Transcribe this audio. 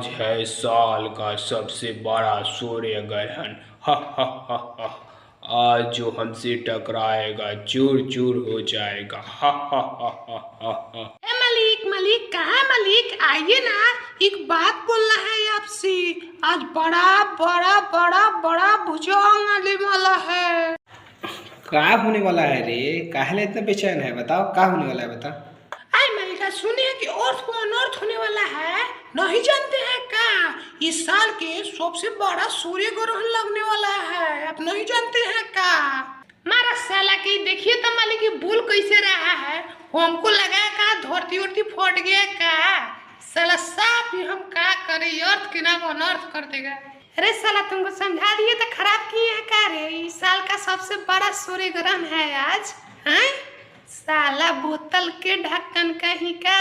आज है साल का सबसे बड़ा सूर्य ग्रहण। हा हा हा हा। आज जो हमसे टकराएगा चूर चूर हो जाएगा। हा हा हा हा हा हा। मलिक मलिक कहाँ है मलिक? आइए ना, एक बात बोलना है आपसे। आज बड़ा बड़ा बड़ा बड़ा भुजंग आने वाला है। का होने वाला है रे? काहे इतना बेचैन है? बताओ का होने वाला है, बता। अरे मलिका, सुने कि अर्थ को अनर्थ होने वाला है, नहीं जानते हैं क्या? इस साल के सबसे बड़ा सूर्य ग्रहण लगने वाला है, आप नहीं जानते हैं क्या? मारा साला की देखिए तो मालिक, ये भूल कैसे रहा है। हमको लगा का धरती उरती फट गया का। साला साफ ही हम क्या करे, अर्थ के नाम अनर्थ कर देगा। अरे साला तुमको समझा दिए तो खराब किए हैं क्या रे? इस साल का सबसे बड़ा सूर्य ग्रहण है आज। हैं साला बोतल के ढक्कन कहीं का।